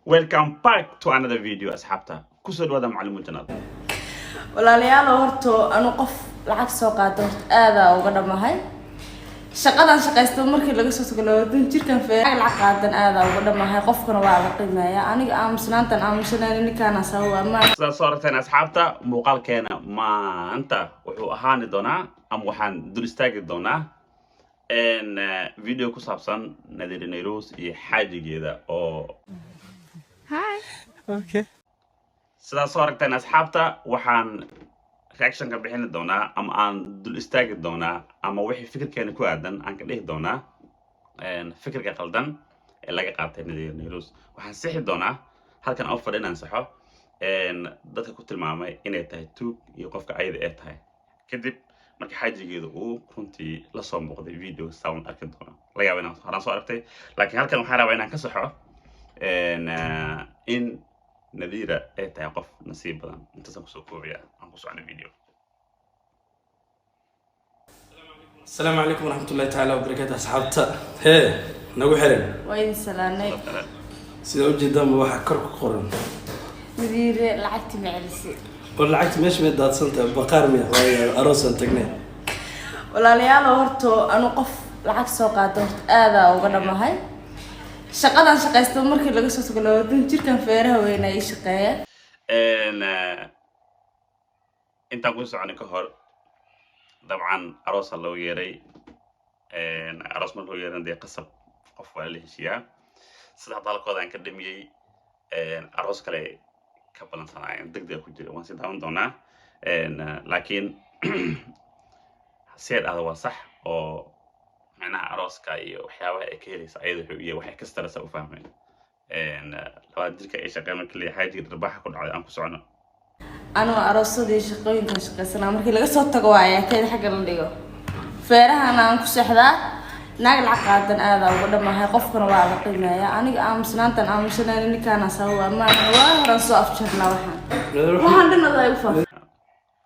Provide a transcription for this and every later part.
Welcome back to another video asxaabta. Ku soo dhawaada macallin jannada. walaalayaal horto anu qof lacag soo qaato aad uga dhamahay. shaqadan shaqaysto markii laga soo tago jirkan feeray lacag qaadan aad uga dhamahay qofkana waa la qiimeeya aniga aamusnaantan aamusnaan ninkaan asawaa ma Sidaas oo aragteen asxaabta muuqaalkeena maanta wuxuu ahaani doonaa ama waxaan dul istaagi doonaa video ku saabsan Nadiir Nairoos iyo xaajigeeda oo Hi. Okay. sidaas oo aragteen asxaabta waxaan reaction ka bixin doonaa ama aan dul istaagi doonaa ama wixii fikirkeena ku aadan aan ka dhihi doonaa fikirka qaldan ee laga qaatay Nadiir Nairoos waxaan sixi doonaa halkan oo fadhinaan saxo dadka ku tilmaamay inay tahay tuug iyo qofka ayada ay tahay kadib markii xaajigeedu uu runtii la soo muuqday video sound arki doono laga yaabo inaan horaan soo aragtay laakiin halkan waxaan rabaa inaan ka saxo in Nadiira ay tahay qof nasiib badan intaas aan kusoo koobiyaa aan ku socno video السلام عليكم ورحمة الله تعالى وبركاته أصحابتا هي نقول حرن وين سلامي سيدا وجه دم واحد كرك قرن مدير لعبتي معلسي ولا عكت مش مدة سنة بقار مية ويا أروس تجني walaalayaal horto anu qof lacag soo qaato aad uga dhamahay shaqadan shaqaysto markii laga soo tago jirkan feeraha weyn ay shaqeeya inta ku socon ka hor dabcan aroos loo yeeray aroos ma loo yeeran de qasab qof waa la heshiyaa sida dalkooda aan ka dhamiyay aroos kale ka balansanayeen degdeg ku jira waan si daawan doonaa laakiin سيد هذا وصح أو معناها أراس كاي وحياة كيريس أيضا هي وحي كستر سو فاهمين لو أدرك إيش أقام كل حاجة الرباح كل على أنكو سعنا أنا أرصدي شقين كشقة مركي لقى صوت قوايا كده حق الليجو فيرها أنا أنكو سحدا ناقل عقادن هذا وقدر ما هي قفنا وعلى قيمة يا أنا أمسنان تن أمسنان إني كان أسوى ما هو رصو أفشلنا وحنا ذا يفهم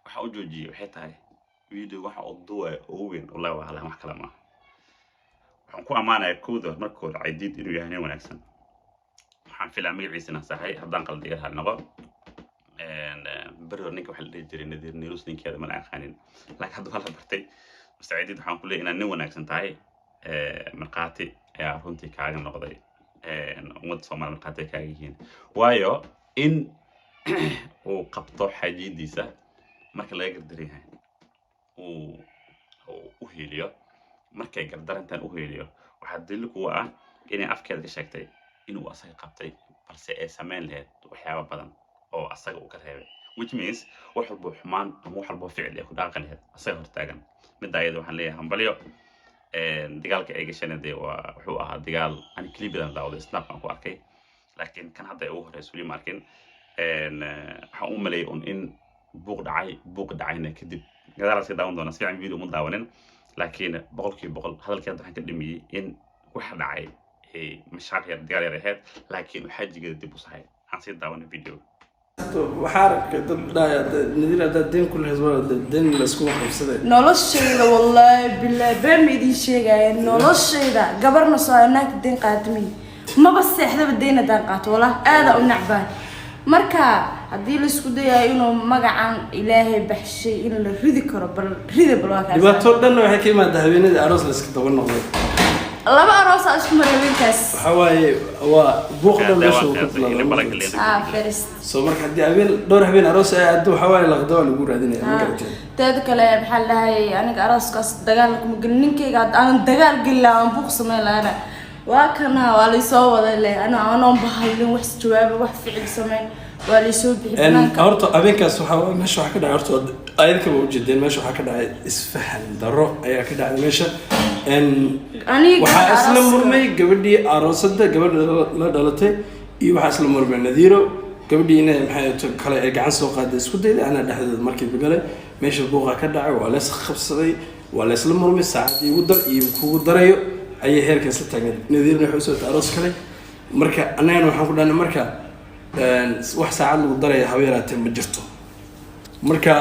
وحوجوجي وحيتها فيديو waxa uu duwa ugu weyn oo la wada wax kala ma waxaan ku amaanay kooda markood ciidid inuu yahay wanaagsan waxaan filayaa magaciisana saxay haddaan qaldiga hal noqo baro ninka waxa la diray Nadiir Nairoos ninkeeda ma la aqaanin laakiin hadda waxa la bartay mustaciid waxaan ku leeyahay inaan nin wanaagsan tahay marqaati ayaa runtii kaaga noqday ummad Soomaali marqaati kaaga yihiin waayo in uu qabto xajidiisa marka laga gardareeyahay وهيليو markay gardarantan u heeliyo waxa daliil ku ah inay afkeeda ka sheegtay inuu asaga qabtay balse ay sameyn lahayd waxyaabo badan oo asaga uu ka reebay which means wax walba xumaan ama wax walba ficil ay ku dhaqan lahayd asaga hortaagan mid ayada waxaan leeyahay hambaliyo dagaalka ay gashanade waa wuxuu ahaa dagaal aan klibidan daawday snap aan ku arkay laakiin kan hadda uu horeeyay wali markin waxa uu maleeyay in buuq dhacayna kadib gadaal iska daawan doona si aan video mud daawanin laakiin boqolkiiba hadalkeeda waxaan ka dhimiyay in wax dhacay mashaariic diyaar yareed laakiin waxa jigeeda dib u sahay aan si daawan video وحارك ضد نذير هذا الدين كل هذول الدين اللي سكون خمسة noloshayda wallahi billahi baamidi sheegay noloshayda gabarna soo anaag deen qaadmi ma bas seexdaba deena daan qaato wala aad u nacbaan marka hadii la isku dayayo inuu magacan ilaahay baxshay in la ridi karo bal rida bal waa kaas dibaato dhan waxay ka yimaada haweenada aroos la iska daba noqday laba aroos isku marweynkaas حواي وبوقنا مشوا كتلا فرست سو marka hadii habeen dhowr habeen aroos ay aad xawaay laqdo lagu raadinay ma garteen teed kale maxaa lahay aniga arooskaas dagaal kuma gelin ninkeyga aan dagaal gelaa aan buuq sameeyay waa kana waa la soo wada leh ana bahalin wax jawaab wax ficil sameey waa la soo bixinaan ka horto habeenkaas waxa meesha waxa ka dhacay horto ayadka waa u jeedeen meesha waxa ka dhacay isfahan daro ayaa ka dhacay meesha aniga waxa isla murmay gabadhii aroosada gabadha la dhalatay iyo waxa isla murmay Nadiiro gabadhii inay maxay kale ay gacan soo qaaday isku dayday ana dhaxdeed markii bigalay meesha buuqa ka dhacay waa la isqabsaday waa la isla murmay saacadii ugu dar iyo kugu darayo ayay heerka isla taagay Nadiirna wuxuu soo aroos kale marka anagana waxaan ku dhahnay marka wax saacad lagu daray haweenaatay ma jirto marka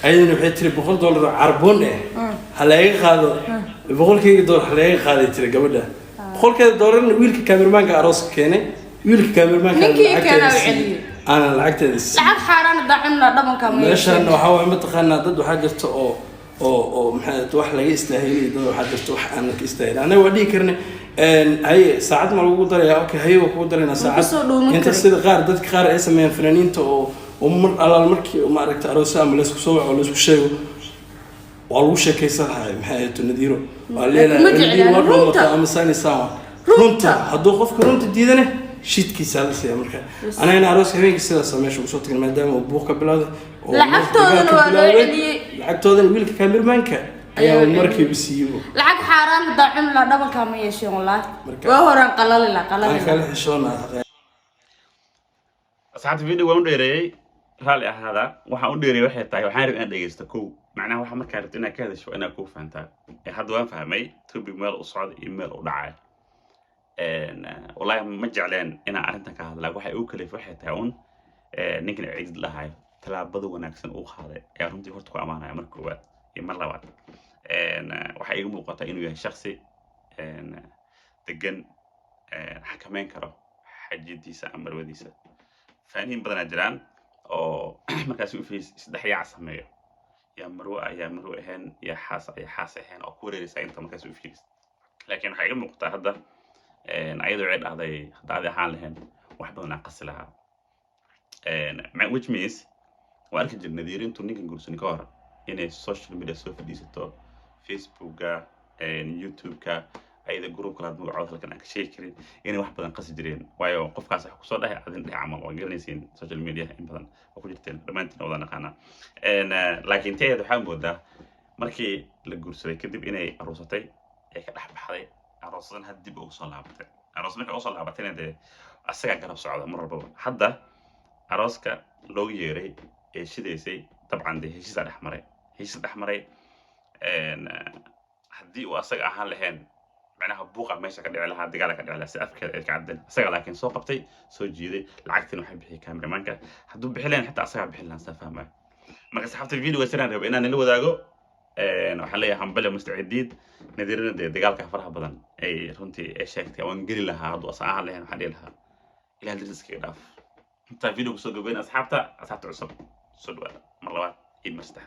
ayadana waxay tiri $100 carbon halaga qaado $100 halaga qaaday tiri gabadha $100 wiilka cameramanka aroos keenay wiilka cameraman ninkii kana wiciliyo ana lacagteeda lacag xaaraan daacimna dhabanka ma meeshan waxa way mataqaanaa dad waxa jirta oo maxay wax laga istaahilay dad waxa jirta wax aan ka istaahilay anaga waa dhigi karnay hay saacad ma lagu daraya okay hay waa ku darayna saacad inta sida qaar dadka qaar ay sameeyaan fanaaniinta oo mar alaal markii ma aragta aroos ama la isku soo waco la isku sheego waa lagu sheekeysanahay maxay ahayd nadiiro waa leeyahay runta ama saani sawa runta hadduu qofku runta diidane shidkiisa la siyaa marka anaga aroos habeenkii sidaas meesha usoo tagnay maadaama uu buuq ka bilowday oo lacagtoodana waa loo celiyay lacagtoodana wiilka cameramanka ayaa markiiba siiyay lacag xaaraan daacimna dhabanka ma yeeshin wallahi waa horan qalal la kala xishoona asxaabta video waan u dheereeyay raali ahaada waxaan u dheereeyay waxay tahay waxaan rabaa inaan dhageysto kow macnaha waxa markaa rabto inaad ka hadasho inaad ku fahantaa hadda waan fahmay topic meel u socdo iyo meel u dhacay والله ما جعلان أنا أنت كهذا لقوا حي أوكل في واحد تاون نمكن عيد لهاي تلعب بدو ونكسن أوخ هذا يعني رمتي فرتكو أمانة يا مركوبات يمر لوات وحي يقوم بقطع إنه شخصي تجن حكمين كرو حجي ديسة أمر وديسة فاني بدنا جيران أو مركز في سدحية عصمية يا مروءة هن يا حاسة هن أو كوري رسائل أنت مركز في لكن حي يقوم بقطع هذا ayadoo cid ahday hadaadi ahaan lahayn wax badan aan qasi lahaa which means waa arki jirnay nadiirintu ninkan guursan ka hor inay social media soo fadhiisato facebooka youtube-ka ayada group kala magacooda halkan aan ka sheegi karin inay wax badan qasi jireen waayo qofkaas wax kusoo dhahay adin dhahay camal oo garanaysiin social media in badan oo ku jirteen dhammaantiin wada naqaana laakiin teeda waxaa moodaa markii la guursaday kadib inay aroosatay ay ka dhex baxday aroosadan had dib ugu soo laabatay aroos marka ugu soo laabatayna dee asaga garab socda mar walba hadda arooska loogu yeeray ee shidaysay dabcan dee heshiis dhex maray haddii uu asaga ahaan lahayn macnaha buuqa meesha ka dhici lahaa dagaal ka dhici lahaa si afkeeda ay ka cadeen asaga laakiin soo qabtay soo jiiday lacagtina waxay bixiyay cameramanka hadduu bixi lahayn xitaa asaga bixi lahaa fahmay marka saxaabta video siraan rabo inaan la wadaago waxaan leeyahay hambale mustacidiid nadiirina dee dagaalka faraha badan ay runtii ay sheegtay waan geli lahaa hadduu asan ahaan lahayn waxaan dhihi lahaa ilaah dariskiga dhaaf intaa video kusoo gabayn asxaabta cusub soo dhawaada mar labaad iyo mar saddex